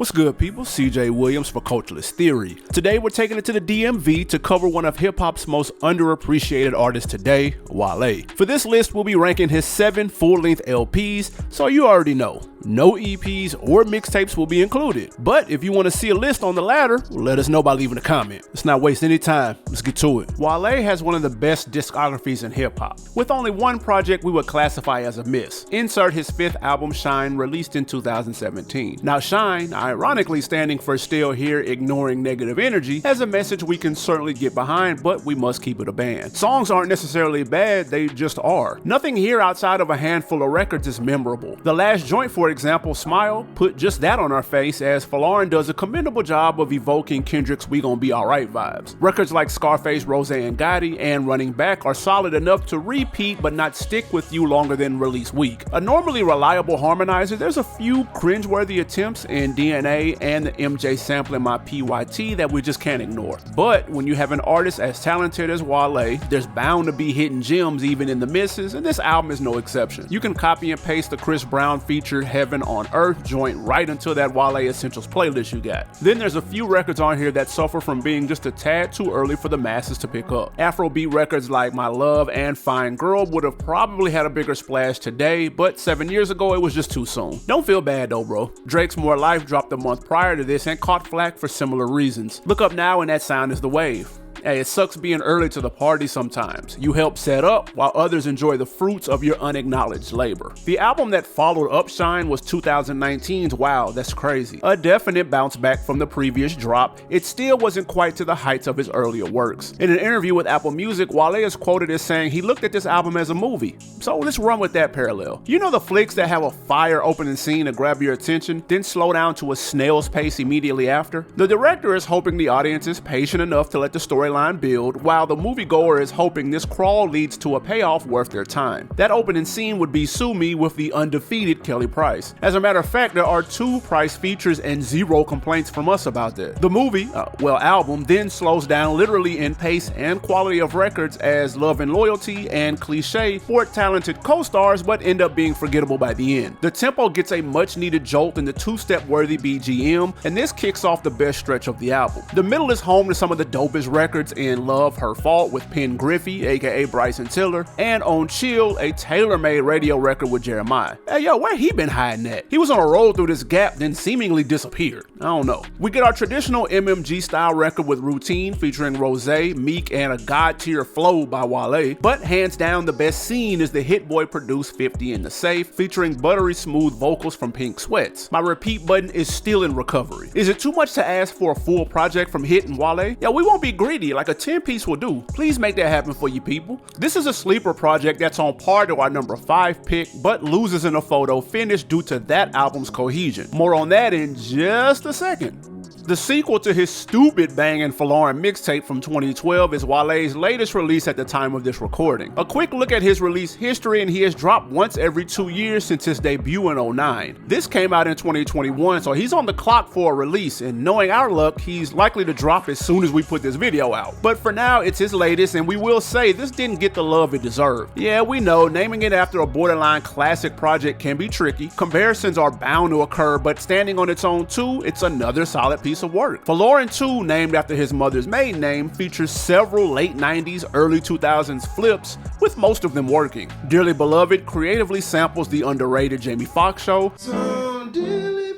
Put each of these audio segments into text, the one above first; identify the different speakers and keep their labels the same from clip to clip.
Speaker 1: What's good, people? CJ Williams for Culturalist Theory. Today we're taking it to the DMV to cover one of hip-hop's most underappreciated artists today, Wale. For this list, we'll be ranking his 7 full-length LPs, so you already know, no EPs or mixtapes will be included. But if you want to see a list on the latter, let us know by leaving a comment. Let's not waste any time, let's get to it. Wale has one of the best discographies in hip-hop, with only one project we would classify as a miss. Insert his 5th album, Shine, released in 2017. Now Shine, ironically standing for Still Here Ignoring Negative Energy, has a message we can certainly get behind, but we must keep it a band. Songs aren't necessarily bad, they just are. Nothing here outside of a handful of records is memorable. The last joint, for example, Smile, put just that on our face, as Folarin does a commendable job of evoking Kendrick's We Gon' Be Alright vibes. Records like Scarface, Rose and Gotti, and Running Back are solid enough to repeat but not stick with you longer than release week. A normally reliable harmonizer, there's a few cringeworthy attempts in DNA and the MJ sampling my PYT that we just can't ignore. But when you have an artist as talented as Wale, there's bound to be hidden gems even in the misses, and this album is no exception. You can copy and paste the Chris Brown featured Heaven on Earth joint right into that Wale Essentials playlist you got. Then there's a few records on here that suffer from being just a tad too early for the masses to pick up. Afrobeat records like My Love and Fine Girl would have probably had a bigger splash today, but 7 years ago it was just too soon. Don't feel bad though, bro. Drake's More Life dropped a month prior to this and caught flack for similar reasons. Look up now and that sound is the wave. Hey, it sucks being early to the party sometimes. You help set up while others enjoy the fruits of your unacknowledged labor. The album that followed up Shine was 2019's Wow, That's Crazy. A definite bounce back from the previous drop, it still wasn't quite to the heights of his earlier works. In an interview with Apple Music, Wale is quoted as saying he looked at this album as a movie. So let's run with that parallel. You know the flicks that have a fire opening scene to grab your attention, then slow down to a snail's pace immediately after? The director is hoping the audience is patient enough to let the storyline build, while the moviegoer is hoping this crawl leads to a payoff worth their time. That opening scene would be Sue Me with the undefeated Kelly Price. As a matter of fact, there are 2 Price features and 0 complaints from us about that. The movie, album, then slows down literally in pace and quality of records as Love and Loyalty and Cliche thwart talented co-stars but end up being forgettable by the end. The tempo gets a much needed jolt in the 2-step worthy BGM, and this kicks off the best stretch of the album. The middle is home to some of the dopest records in Love, Her Fault with Penn Griffey, aka Bryson Tiller, and on Chill, a tailor-made radio record with Jeremiah. Hey yo, where he been hiding at? He was on a roll through this gap, then seemingly disappeared. I don't know. We get our traditional MMG style record with Routine featuring Rose, Meek, and a god-tier flow by Wale, but hands down the best scene is the Hit Boy produced 50 in the Safe featuring buttery smooth vocals from Pink Sweats. My repeat button is still in recovery. Is it too much to ask for a full project from Hit and Wale? Yeah, we won't be greedy, like a 10-piece will do. Please make that happen for you people. This is a sleeper project that's on par to our number 5 pick, but loses in a photo finish due to that album's cohesion. More on that in just a second. The sequel to his stupid banging Folarin mixtape from 2012 is Wale's latest release at the time of this recording. A quick look at his release history, and he has dropped once every 2 years since his debut in 2009. This came out in 2021, so he's on the clock for a release, and knowing our luck, he's likely to drop as soon as we put this video out. But for now, it's his latest, and we will say this didn't get the love it deserved. Yeah, we know, naming it after a borderline classic project can be tricky. Comparisons are bound to occur, but standing on its own too, it's another solid piece of work. Folarin II, named after his mother's maiden name, features several late 90s, early 2000s flips, with most of them working. Dearly Beloved creatively samples the underrated Jamie Foxx Show, so dearly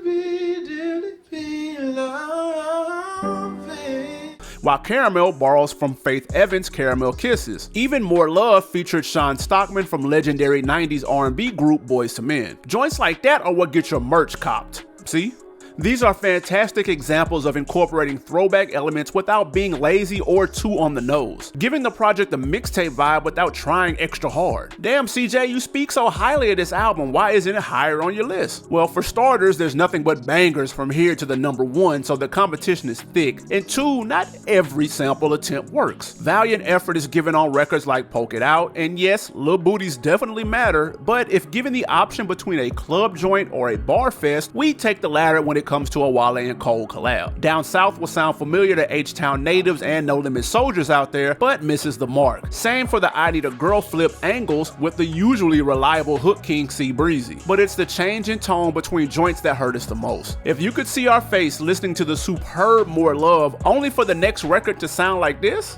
Speaker 1: be loving, while Caramel borrows from Faith Evans' Caramel Kisses. Even More Love featured Sean Stockman from legendary 90s R&B group Boyz II Men. Joints like that are what get your merch copped. See? These are fantastic examples of incorporating throwback elements without being lazy or too on the nose, giving the project a mixtape vibe without trying extra hard. Damn CJ, you speak so highly of this album, why isn't it higher on your list? Well, for starters, there's nothing but bangers from here to the number 1, so the competition is thick, and 2, not every sample attempt works. Valiant effort is given on records like Poke It Out, and yes, Lil Booties definitely matter, but if given the option between a club joint or a bar fest, we take the latter when it it comes to a Wale and Cole collab. Down South will sound familiar to H-Town natives and No Limit soldiers out there, but misses the mark. Same for the I Need a Girl flip angles with the usually reliable hook king C Breezy. But it's the change in tone between joints that hurt us the most. If you could see our face listening to the superb More Love only for the next record to sound like this,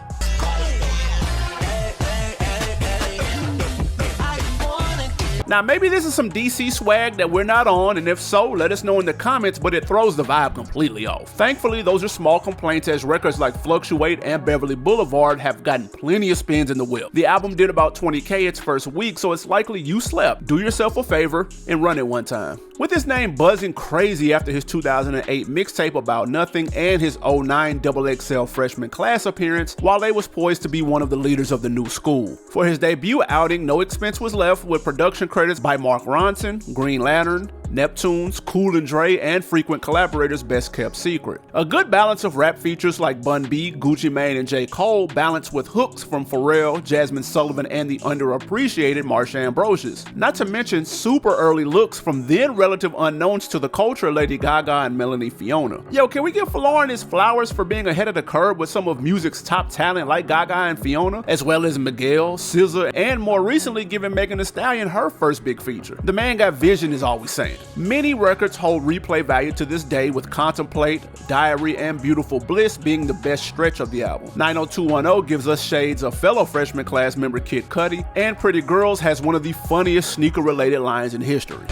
Speaker 1: now maybe this is some DC swag that we're not on, and if so, let us know in the comments, but it throws the vibe completely off. Thankfully, those are small complaints, as records like Fluctuate and Beverly Boulevard have gotten plenty of spins in the whip. The album did about 20K its first week, so it's likely you slept. Do yourself a favor and run it one time. With his name buzzing crazy after his 2008 mixtape About Nothing and his 09 XXL freshman class appearance, Wale was poised to be one of the leaders of the new school. For his debut outing, no expense was left, with production credits by Mark Ronson, Green Lantern, Neptunes, Cool and Dre, and frequent collaborators Best Kept Secret. A good balance of rap features like Bun B, Gucci Mane, and J. Cole, balanced with hooks from Pharrell, Jasmine Sullivan, and the underappreciated Marsha Ambrosius. Not to mention super early looks from then relative unknowns to the culture Lady Gaga and Melanie Fiona. Yo, can we give Folarin his flowers for being ahead of the curve with some of music's top talent like Gaga and Fiona, as well as Miguel, SZA, and more recently giving Megan Thee Stallion her first big feature. The man got vision is all we saying. Many records hold replay value to this day, with Contemplate, Diary, and Beautiful Bliss being the best stretch of the album. 90210 gives us shades of fellow freshman class member Kid Cudi, and Pretty Girls has one of the funniest sneaker-related lines in history.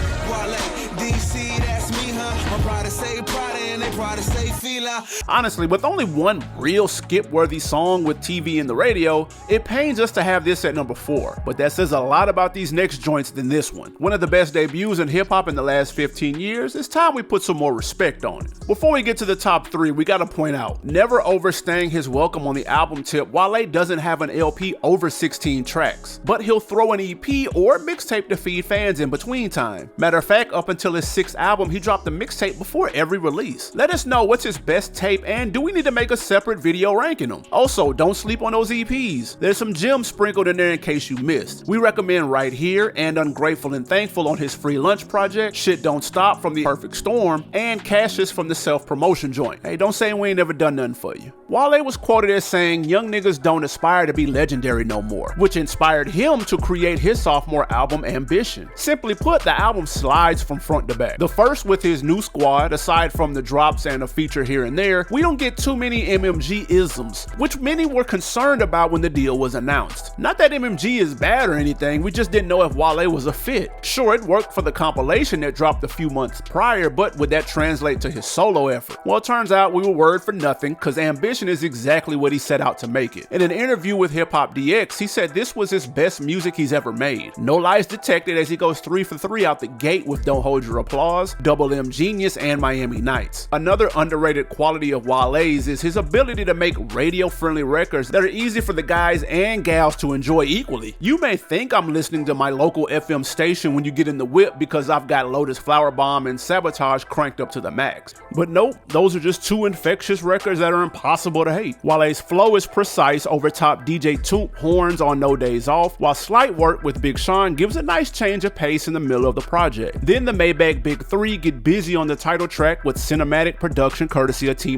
Speaker 1: Honestly, with only one real skip-worthy song with TV and the radio, it pains us to have this at number 4, but that says a lot about these next joints than this one. One of the best debuts in hip-hop in the last 15 years, it's time we put some more respect on it. Before we get to the top 3, we gotta point out, never overstaying his welcome on the album tip, Wale doesn't have an LP over 16 tracks, but he'll throw an EP or mixtape to feed fans in between time. Matter of fact, up until his 6th album, he dropped a mixtape before every release. Let us know what's his best tape, and do we need to make a separate video ranking them? Also, don't sleep on those EPs. There's some gems sprinkled in there in case you missed. We recommend Right Here and Ungrateful and Thankful on his free lunch project, Shit Don't Stop from the Perfect Storm, and Cassius from the self-promotion joint. Hey, don't say we ain't never done nothing for you. Wale was quoted as saying, "Young niggas don't aspire to be legendary no more," which inspired him to create his sophomore album, Ambition. Simply put, the album slides from front to back. The first with his new squad, aside from the drops and a feature here and there, we don't get too many MMG-isms, which many were concerned about when the deal was announced. Not that MMG is bad or anything, we just didn't know if Wale was a fit. Sure, it worked for the compilation that dropped a few months prior, but would that translate to his solo effort? Well, it turns out we were worried for nothing, cause Ambition is exactly what he set out to make it. In an interview with Hip Hop DX, he said this was his best music he's ever made. No lies detected, as he goes 3 for 3 out the gate with Don't Hold Your Applause, Double M Genius, and Miami Nights. Another underrated quality of Wale's is his ability to make radio-friendly records that are easy for the guys and gals to enjoy equally. You may think I'm listening to my local FM station when you get in the whip because I've got Lotus Flower Bomb and Sabotage cranked up to the max. But nope, those are just 2 infectious records that are impossible to hate. Wale's flow is precise over top DJ Toomp horns on No Days Off, while Slight Work with Big Sean gives a nice change of pace in the middle of the project. Then the Maybach Big 3 get busy on the title track with cinematic production courtesy of T-.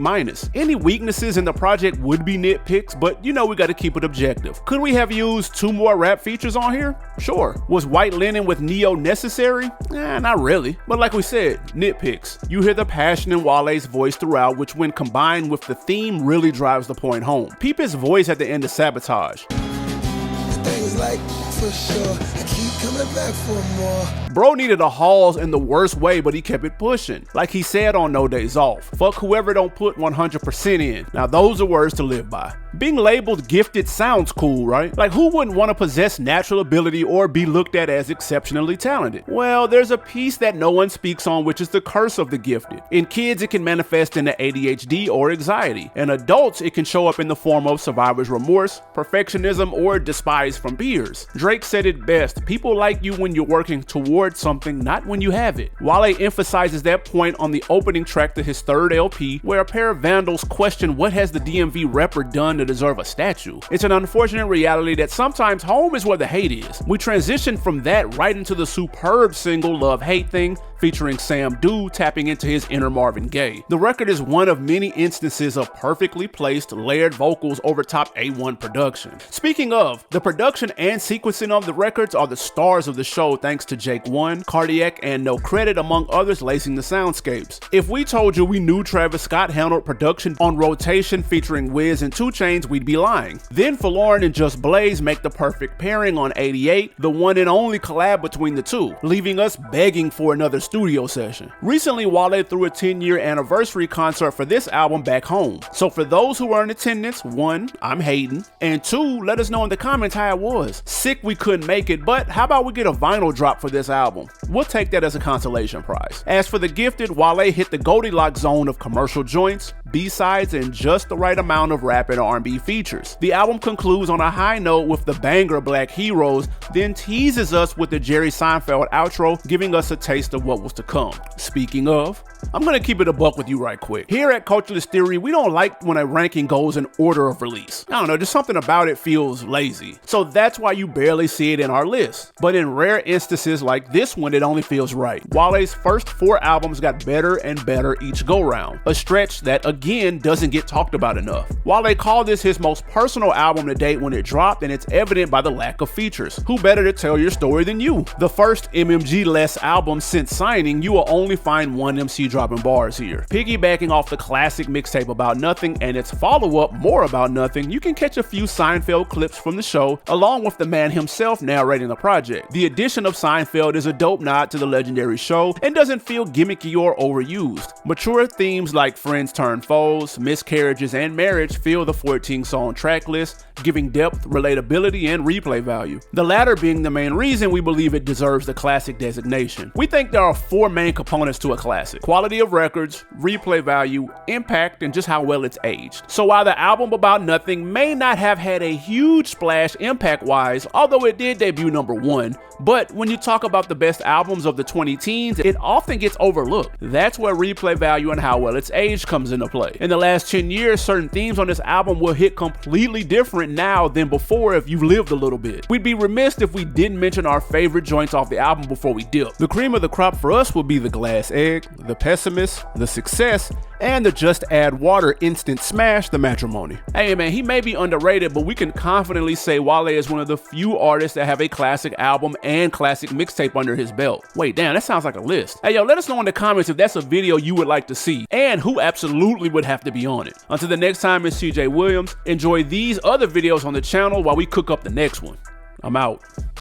Speaker 1: Any weaknesses in the project would be nitpicks, but you know we gotta keep it objective. Could we have used 2 more rap features on here? Sure. Was White Linen with Neo necessary? Not really. But like we said, nitpicks. You hear the passion in Wale's voice throughout, which when combined with the theme really drives the point home. Peep his voice at the end of Sabotage.
Speaker 2: Things like, for sure, I keep coming back for more.
Speaker 1: Bro needed a Halls in the worst way, but he kept it pushing. Like he said on No Days Off, fuck whoever don't put 100% in. Now those are words to live by. Being labeled gifted sounds cool, right? Like who wouldn't want to possess natural ability or be looked at as exceptionally talented? Well, there's a piece that no one speaks on, which is the curse of the gifted. In kids, it can manifest into ADHD or anxiety. In adults, it can show up in the form of survivor's remorse, perfectionism, or despise from peers. Drake said it best, people like you when you're working towards something, not when you have it. Wale emphasizes that point on the opening track to his 3rd LP, where a pair of vandals question what has the DMV rapper done to to deserve a statue. It's an unfortunate reality that sometimes home is where the hate is. We transitioned from that right into the superb single Love Hate Thing, featuring Sam Dew tapping into his inner Marvin Gaye. The record is one of many instances of perfectly placed, layered vocals over top A1 production. Speaking of, the production and sequencing of the records are the stars of the show thanks to Jake One, Cardiac, and No Credit, among others, lacing the soundscapes. If we told you we knew Travis Scott handled production on Rotation featuring Wiz and 2 Chainz, we'd be lying. Then Folarin and Just Blaze make the perfect pairing on 88, the one and only collab between the two, leaving us begging for another studio session. Recently, Wale threw a 10-year anniversary concert for this album back home. So for those who were in attendance, 1, I'm hating, and 2, let us know in the comments how it was. Sick we couldn't make it, but how about we get a vinyl drop for this album? We'll take that as a consolation prize. As for The Gifted, Wale hit the Goldilocks zone of commercial joints, B-sides, and just the right amount of rap and R&B features. The album concludes on a high note with the banger Black Heroes, then teases us with the Jerry Seinfeld outro, giving us a taste of what was to come. Speaking of, I'm gonna keep it a buck with you right quick. Here at Culturalist Theory, we don't like when a ranking goes in order of release. I don't know, just something about it feels lazy. So that's why you barely see it in our list. But in rare instances like this one, it only feels right. Wale's first 4 albums got better and better each go-round, a stretch that again doesn't get talked about enough. Wale called this his most personal album to date when it dropped, and it's evident by the lack of features. Who better to tell your story than you? The first MMG-less album since signing, you will only find one MC dropping bars here. Piggybacking off the classic mixtape About Nothing and its follow-up More About Nothing, you can catch a few Seinfeld clips from the show, along with the man himself narrating the project. The addition of Seinfeld is a dope nod to the legendary show and doesn't feel gimmicky or overused. Mature themes like friends turn foes, miscarriages, and marriage fill the 14-song track list, giving depth, relatability, and replay value. The latter being the main reason we believe it deserves the classic designation. We think there are 4 main components to a classic: quality of records, replay value, impact, and just how well it's aged. So while the album About Nothing may not have had a huge splash impact-wise, although it did debut #1, but when you talk about the best albums of the 2010s, it often gets overlooked. That's where replay value and how well it's aged comes into play. In the last 10 years, certain themes on this album will hit completely different now than before if you've lived a little bit. We'd be remiss if we didn't mention our favorite joints off the album before we dip. The cream of the crop for us would be The Glass Egg, The Pessimist, The Success, and the Just Add Water instant smash, The Matrimony. Hey man, he may be underrated, but we can confidently say Wale is one of the few artists that have a classic album and classic mixtape under his belt. Wait, damn, that sounds like a list. Hey yo, let us know in the comments if that's a video you would like to see, and who absolutely would have to be on it. Until the next time, it's CJ Williams. Enjoy these other videos on the channel while we cook up the next one. I'm out.